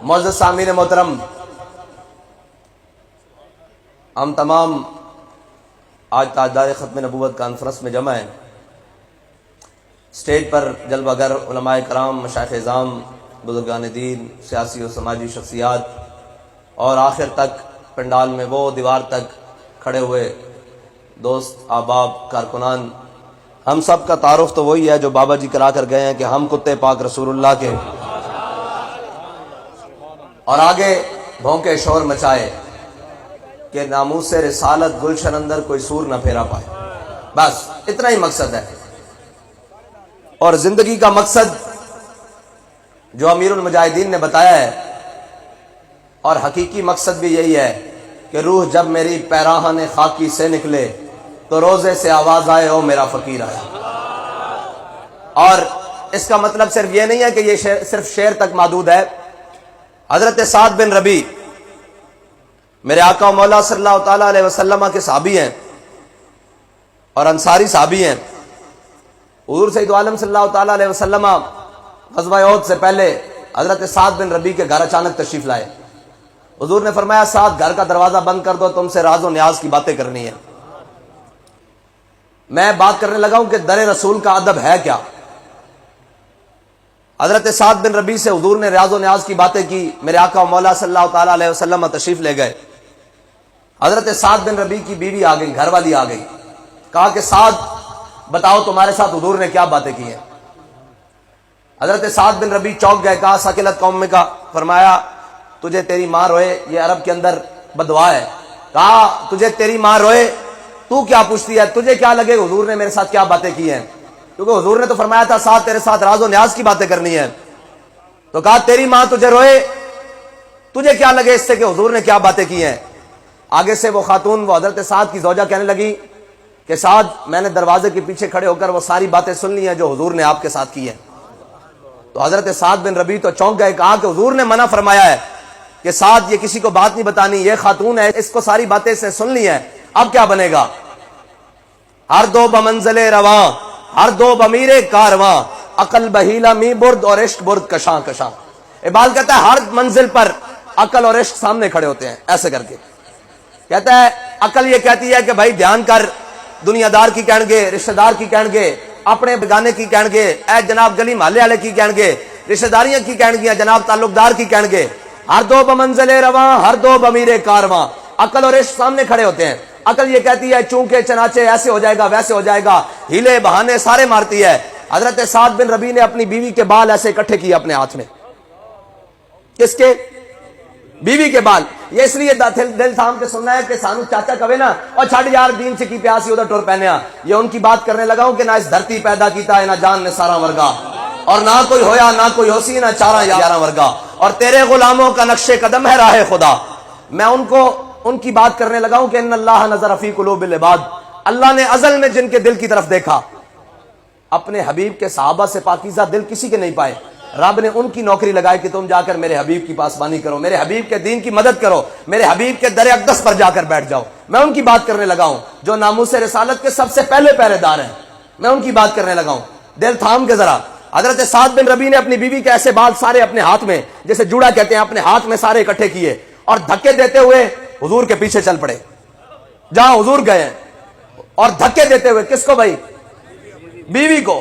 معزز سامعین محترم، ہم تمام آج تاجدار ختم نبوت کانفرنس میں جمع ہیں۔ اسٹیج پر جلوہ گر علماء کرام، مشائخ اعظام، بزرگان دین، سیاسی و سماجی شخصیات، اور آخر تک پنڈال میں وہ دیوار تک کھڑے ہوئے دوست، احباب، کارکنان، ہم سب کا تعارف تو وہی ہے جو بابا جی کرا کر گئے ہیں کہ ہم کتے پاک رسول اللہ کے، اور آگے بھونکے شور مچائے کہ ناموس رسالت گلشن اندر کوئی سور نہ پھیرا پائے۔ بس اتنا ہی مقصد ہے، اور زندگی کا مقصد جو امیر المجاہدین نے بتایا ہے، اور حقیقی مقصد بھی یہی ہے کہ روح جب میری پیراہن خاکی سے نکلے تو روزے سے آواز آئے او میرا فقیر آیا۔ اور اس کا مطلب صرف یہ نہیں ہے کہ یہ صرف شعر تک محدود ہے۔ حضرت سعد بن ربیع میرے آقا و مولا صلی اللہ تعالیٰ علیہ وسلم کے صحابی ہیں اور انصاری صحابی ہیں۔ حضور سید عالم صلی اللہ تعالیٰ علیہ وسلم غزوہ احد سے پہلے حضرت سعد بن ربیع کے گھر اچانک تشریف لائے۔ حضور نے فرمایا سعد گھر کا دروازہ بند کر دو، تم سے راز و نیاز کی باتیں کرنی ہے۔ میں بات کرنے لگا ہوں کہ در رسول کا ادب ہے کیا۔ حضرت سعد بن ربیع سے حضور نے راز و نیاز کی باتیں کی، میرے آقا و مولا صلی اللہ تعالیٰ علیہ وسلم تشریف لے گئے۔ حضرت سعد بن ربیع کی بیوی آ گئی، گھر والی آ گئی، کہا کہ سعد بتاؤ تمہارے ساتھ حضور نے کیا باتیں کی ہیں۔ حضرت سعد بن ربیع چونک گئے، کہا ثقلت قوم میں کا، فرمایا تجھے تیری ماں روئے، یہ عرب کے اندر بدعا ہے۔ کہا تجھے تیری ماں روئے تو کیا پوچھتی ہے، تجھے کیا لگے حضور نے میرے ساتھ کیا باتیں کی ہیں، کیونکہ حضور نے تو فرمایا تھا ساتھ تیرے ساتھ راز و نیاز کی باتیں کرنی ہے۔ تو کہا تیری ماں تجھے روئے، تجھے کیا لگے اس سے کہ حضور نے کیا باتیں کی ہیں۔ آگے سے وہ خاتون، وہ حضرت سعد کی زوجہ کہنے لگی کہ سعد میں نے دروازے کے پیچھے کھڑے ہو کر وہ ساری باتیں سن لی ہیں جو حضور نے آپ کے ساتھ کی ہیں۔ تو حضرت سعد بن ربیع تو چونک گئے، کہا کہ حضور نے منع فرمایا ہے کہ سعد یہ کسی کو بات نہیں بتانی، یہ خاتون ہے، اس کو ساری باتیں سے سن لی ہیں، اب کیا بنے گا۔ ہر دو بمنزل رواں، ہر دو بمیر کارواں، عقل بہیلا می برد اور عشق برد کشاں کشاں۔ اقبال کہتا ہے ہر منزل پر عقل اور عشق سامنے کھڑے ہوتے ہیں، ایسے کر کے کہتا ہے عقل یہ کہتی ہے کہ بھائی دھیان کر، دنیا دار کی کہن گے، رشتہ دار کی کہن گے، اپنے بگانے کی کہن گے، اے جناب گلی محلے والے کی کہن گے، رشتہ داریاں کی کہن گے، جناب تعلق دار کی کہن گے، ہر دو بمنزل رواں، ہر دو بمیر کارواں، عقل اور عشق سامنے کھڑے ہوتے ہیں۔ عقل یہ کہتی ہے چونکہ چنانچہ ایسے ہو جائے گا ویسے ہو جائے گا، ہیلے بہانے سارے مارتی ہے۔ حضرت سعد بن ربیع نے اپنی بیوی کے بال ایسے اکٹھے کیے اپنے ہاتھ میں، کس کے؟ بیوی کے بال۔ یہ اس لیے دل تھام کے سننا ہے کہ سانو چاچا کہے نا اور چھڑ یار دین سے کی پیاسی ادھر ٹر پہنیا، یہ ان کی بات کرنے لگا ہوں کہ نہ اس دھرتی پیدا کیتا ہے نہ جان نے سارا ورگا، اور نہ کوئی ہویا نہ کوئی ہوسی نہ چارہ یارہ ورگا، اور تیرے غلاموں کا نقش قدم ہے راہ خدا۔ میں ان کی بات کرنے لگا ہوں کہ ان اللہ نظر فی قلوب العباد، اللہ نے ازل میں جن کے دل کی طرف دیکھا، اپنے حبیب کے صحابہ سے پاکیزہ دل کسی کے نہیں پائے، رب نے ان کی نوکری لگائی کہ تم جا کر میرے حبیب کی پاسبانی کرو، میرے حبیب کے دین کی مدد کرو، میرے حبیب کے در اقدس پر جا کر بیٹھ جاؤ۔ میں ان کی بات کرنے لگا ہوں جو ناموس رسالت کے سب سے پہلے پہرے دار ہیں، میں ان کی بات کرنے لگا ہوں۔ دل تھام کے ذرا۔ حضرت سعد بن ربیع نے اپنی بیوی کے ایسے بال سارے اپنے ہاتھ میں، جیسے جوڑا کہتے ہیں، اپنے ہاتھ میں سارے اکٹھے کیے اور دھکے دیتے ہوئے حضور کے پیچھے چل پڑے جہاں حضور گئے ہیں، اور دھکے دیتے ہوئے کس کو بھائی؟ بیوی کو۔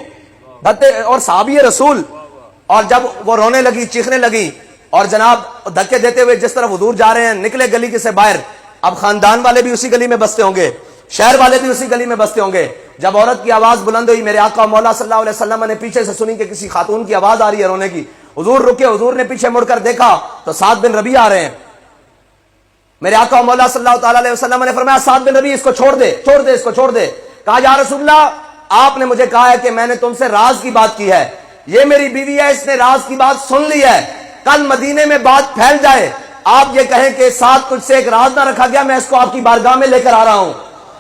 اور صحابی رسول، اور جب وہ رونے لگی چیخنے لگی اور جناب دھکے دیتے ہوئے جس طرف حضور جا رہے ہیں، نکلے گلی کے سے باہر، اب خاندان والے بھی اسی گلی میں بستے ہوں گے، شہر والے بھی اسی گلی میں بستے ہوں گے۔ جب عورت کی آواز بلند ہوئی، میرے آقا مولا صلی اللہ علیہ وسلم نے پیچھے سے سنی کہ کسی خاتون کی آواز آ رہی ہے رونے کی، حضور رکے، حضور نے پیچھے مڑ کر دیکھا تو سعد بن ربیع آ رہے ہیں۔ میرے آقا مولا صلی اللہ تعالیٰ علیہ وسلم نے فرمایا سعد بن ربیع اس کو چھوڑ دے، چھوڑ دے، اس کو چھوڑ دے۔ کہا یا رسول اللہ آپ نے مجھے کہا ہے کہ میں نے تم سے راز کی بات کی ہے، یہ میری بیوی ہے، اس نے راز کی بات سن لی ہے، کل مدینے میں بات پھیل جائے، آپ یہ کہیں کہ ساتھ تجھ سے ایک راز نہ رکھا گیا، میں اس کو آپ کی بارگاہ میں لے کر آ رہا ہوں،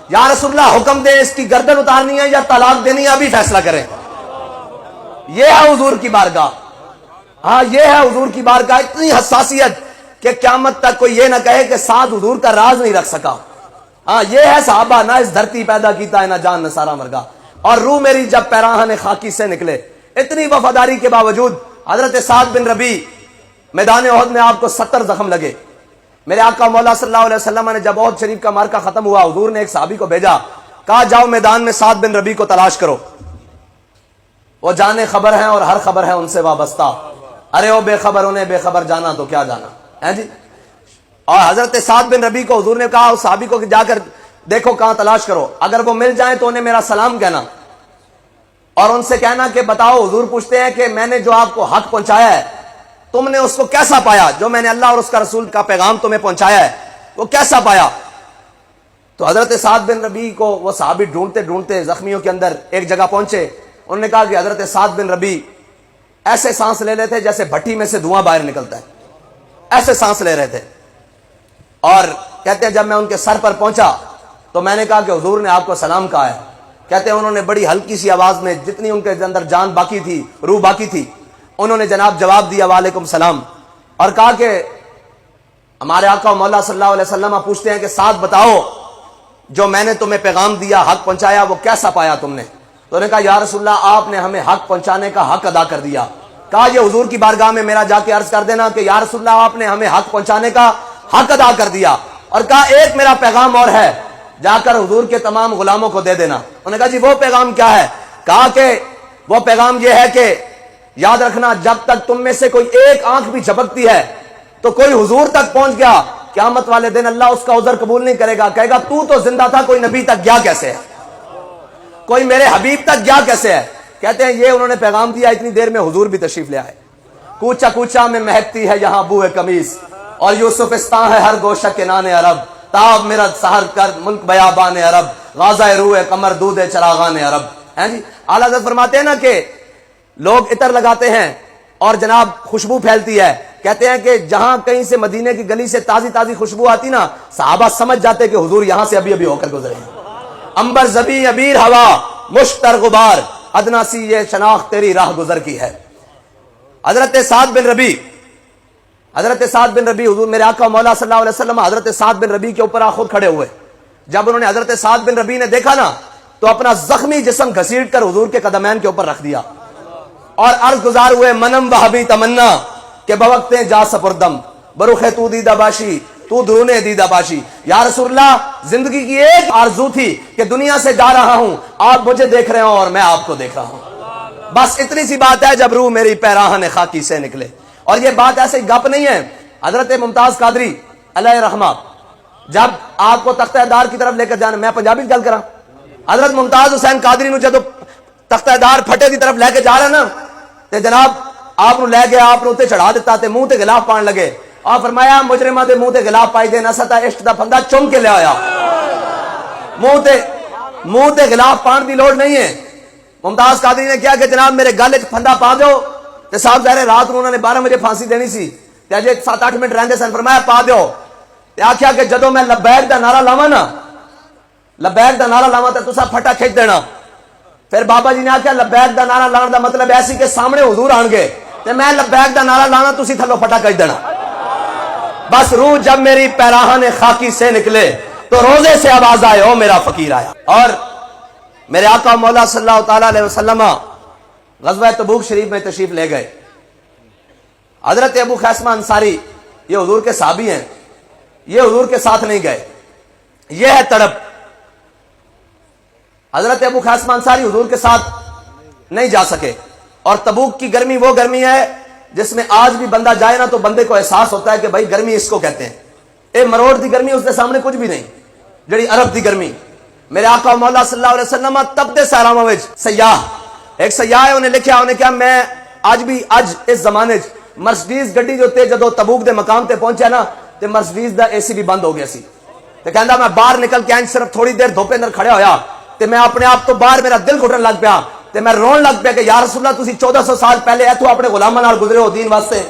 یا رسول اللہ حکم دیں اس کی گردن اتارنی ہے یا طلاق دینی ہے، ابھی فیصلہ کریں۔ یہ ہے حضور کی بارگاہ، ہاں یہ ہے حضور کی بارگاہ، اتنی حساسیت کہ قیامت تک کوئی یہ نہ کہے کہ سعد حضور کا راز نہیں رکھ سکا۔ ہاں یہ ہے صحابہ، نہ اس دھرتی پیدا کیتا ہے نہ جان نہ سارا مرگا، اور روح میری جب پیراہن خاکی سے نکلے۔ اتنی وفاداری کے باوجود حضرت سعد بن ربیع میدان احد میں آپ کو 70 زخم لگے. میرے آقا مولا صلی اللہ علیہ وسلم نے جب احد شریف کا معرکہ ختم ہوا، حضور نے ایک صحابی کو بھیجا، کہا جاؤ میدان میں سعد بن ربیع کو تلاش کرو، وہ جانے خبر ہیں اور ہر خبر ہے ان سے وابستہ. ارے وہ بے خبر، انہیں بے خبر جانا تو کیا جانا ہے جی. اور حضرت سعد بن ربیع کو حضور نے کہا اس صحابی کو کہ جا کر دیکھو کہاں تلاش کرو، اگر وہ مل جائیں تو انہیں میرا سلام کہنا اور ان سے کہنا کہ بتاؤ، حضور پوچھتے ہیں کہ میں نے جو آپ کو حق پہنچایا ہے تم نے اس کو کیسا پایا، جو میں نے اللہ اور اس کا رسول کا پیغام تمہیں پہنچایا ہے وہ کیسا پایا. تو حضرت سعد بن ربیع کو وہ صحابی ڈھونڈتے ڈھونڈتے زخمیوں کے اندر ایک جگہ پہنچے. انہوں نے کہا کہ حضرت سعد بن ربیع ایسے سانس لے رہے تھے جیسے بھٹی میں سے دھواں باہر نکلتا ہے، ایسے سانس لے رہے تھے. اور کہتے ہیں جب میں ان کے سر پر پہنچا تو میں نے کہا کہ حضور نے آپ کو سلام کہا ہے. کہتے ہیں انہوں نے بڑی ہلکی سی آواز میں، جتنی ان کے اندر جان باقی تھی، روح باقی تھی، انہوں نے جناب جواب دیا وعلیکم السلام، اور کہا کہ ہمارے آقا مولا صلی اللہ علیہ وسلم پوچھتے ہیں کہ سعد بتاؤ جو میں نے تمہیں پیغام دیا، حق پہنچایا، وہ کیسا پایا تم نے. تو انہوں نے کہا یا رسول اللہ آپ نے ہمیں حق پہنچانے کا حق ادا کر دیا. کہا یہ حضور کی بارگاہ میں میرا جا کے عرض کر دینا کہ یا رسول اللہ آپ نے ہمیں حق پہنچانے کا حق ادا کر دیا. اور کہا ایک میرا پیغام اور ہے، جا کر حضور کے تمام غلاموں کو دے دینا. انہوں نے کہا جی وہ پیغام کیا ہے؟ کہا کہ وہ پیغام یہ ہے کہ یاد رکھنا جب تک تم میں سے کوئی ایک آنکھ بھی جھپکتی ہے تو کوئی حضور تک پہنچ گیا، قیامت والے دن اللہ اس کا عذر قبول نہیں کرے گا، کہے گا تو زندہ تھا، کوئی نبی تک گیا کیسے ہے، کوئی میرے حبیب تک گیا کیسے ہے. کہتے ہیں یہ انہوں نے پیغام دیا، اتنی دیر میں حضور بھی تشریف لے آئے. کوچا کوچا میں مہکتی ہے یہاں بوئے قمیص، اور یوسفستان ہے ہر گوشہ کے نان عرب، تاب میرا سحر کر ملک بیابان عرب، غازہ روح قمر دودھ چراغان عرب. ہیں جی اعلیٰ حضرت فرماتے ہیں نا کہ لوگ عطر لگاتے ہیں اور جناب خوشبو پھیلتی ہے. کہتے ہیں کہ جہاں کہیں سے مدینے کی گلی سے تازی تازی خوشبو آتی نا، صحابہ سمجھ جاتے کہ حضور یہاں سے ابھی ابھی ہو کر گزرے ہیں. امبر زبی ابیر ہوا مشتر غبار، ادنا سی یہ شناخت تیری راہ گزر کی ہے. حضرت سعد بن ربیع حضور میرے آقا مولا صلی اللہ علیہ وسلم حضرت سعد بن ربیع کے اوپر خود کھڑے ہوئے. جب انہوں نے حضرت سعد بن ربیع نے دیکھا نا تو اپنا زخمی جسم گھسیٹ کر حضور کے قدمین کے اوپر رکھ دیا اور عرض گزار ہوئے منم بہبی تمنا کہ بوقتیں جا سپردم برخ تو دیدہ باشی تو درونے دیدہ باشی. یا رسول اللہ زندگی کی ایک آرزو تھی کہ دنیا سے جا رہا ہوں، آپ مجھے دیکھ رہے ہوں اور میں آپ کو دیکھ رہا ہوں، بس اتنی سی بات ہے جب روح میری پیراہن خاکی سے نکلے. اور یہ بات ایسے گپ نہیں ہے. حضرت ممتاز قادری علیہ رحمہ جب آپ کو تختہ دار کی طرف لے کر جانا، میں پنجابی گل کرا، حضرت ممتاز حسین قادری نو جدو تختہ دار پھٹے دی طرف لے کے جا رہا نا تے جناب آپ نو لے گیا، آپ نو تے چڑھا دیتا تے منہ تے غلاف پان لگے. آپ فرمایا مجرمہ دے منہ تے غلاف پائی دے نہ ستا عشق دا پھندا چوم کے لے آیا. منہ تے غلاف پان دی لوڑ نہیں ہے. ممتاز قادری نے کیا کہ جناب میرے گل وچ پھندا پا دو. تے صاحب ظاہر رات نو انہوں نے 12 بجے پھانسی دینی سی تے اجے 7-8 منٹ رہندے سن. فرمایا پا دیو. تے آکھیا کہ جدوں میں لبیک دا نعرہ لاواں نا، لبیک دا نعرہ لاواں تے تساں پھٹا کھچ دینا. پھر بابا جی نے آخیا لبیک دا نعرہ لان دا مطلب ایسی کہ سامنے حضور آن گے تے میں لبیک دا نعرہ لانا تسی تھلو پھٹا کچ دینا. بس روح جب میری پیراہن خاکی سے نکلے تو روزے سے آواز آئے او میرا فقیر آیا. اور میرے آقا مولا صلی اللہ تعالیٰ علیہ وسلم غزوہ تبوک شریف میں تشریف لے گئے. حضرت ابو خیثمہ انصاری یہ حضور کے صحابی ہیں، یہ حضور کے ساتھ نہیں گئے. یہ ہے تڑپ. حضرت ابو خیثمہ انصاری حضور کے ساتھ نہیں جا سکے. اور تبوک کی گرمی وہ گرمی ہے جس میں آج بھی بندہ جائے نا تو بندے کو احساس ہوتا ہے کہ بھائی گرمی اس کو کہتے ہیں. اے مروڑ دی گرمی اس کے سامنے کچھ بھی نہیں، جڑی عرب دی گرمی. میرے آقا مولا صلی اللہ علیہ وسلم تب دے سہراواں وچ سیاح ایک سیاح ہے، انہیں لکھیا انہیں کیا میں اج بھی اج اس زمانے مرسڈیز گڈی جو تے جدو تبوک دے مقام تے پہنچا نا تے مرسڈیز دا اے سی بھی بند ہو گیا سی. تے کہندا میں باہر نکل کے انج صرف تھوڑی دیر دھوپے اندر کھڑا ہویا تے میں اپنے آپ تو باہر میرا دل گھٹن لگ پیا تے میں رون لگ پیا کہ یا رسول اللہ تسی 1400 سال پہلے ایتھوں اپنے غلاماں نال گزرے ہو دین واسطے.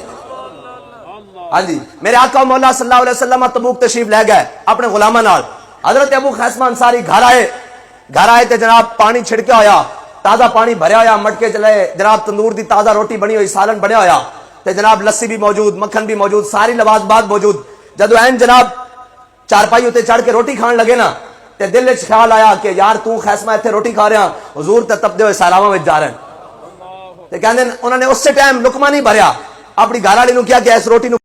ہاں جی میرے آقا مولا صلی اللہ علیہ وسلم تبوک تشریف لے گئے اپنے غلاماں نال. حضرت ابو خیثمہ انصاری گھر آئے تے جناب پانی چھڑکیا ہویا، تازہ پانی بھریا ہویا، مٹکے چلے جناب تندور دی تازہ روٹی بنی ہوئی، سالن بنیا ہویا تے جناب لسی بھی موجود، مکھن بھی موجود، ساری لوازمات موجود. جدو این جناب چارپائی ہوتے چڑھ کے روٹی کھان لگے نا تے دل وچ خیال آیا کہ یار تو خیثمہ ایتھے روٹی کھا رہا، حضور تے تپدے ہوئے سہراواں وچ جا رہے ہیں. تے کہندے انہوں نے اس سے ٹائم لقمہ نہیں بھریا، اپنی گھر والی نو کیا کہ اس روٹی نو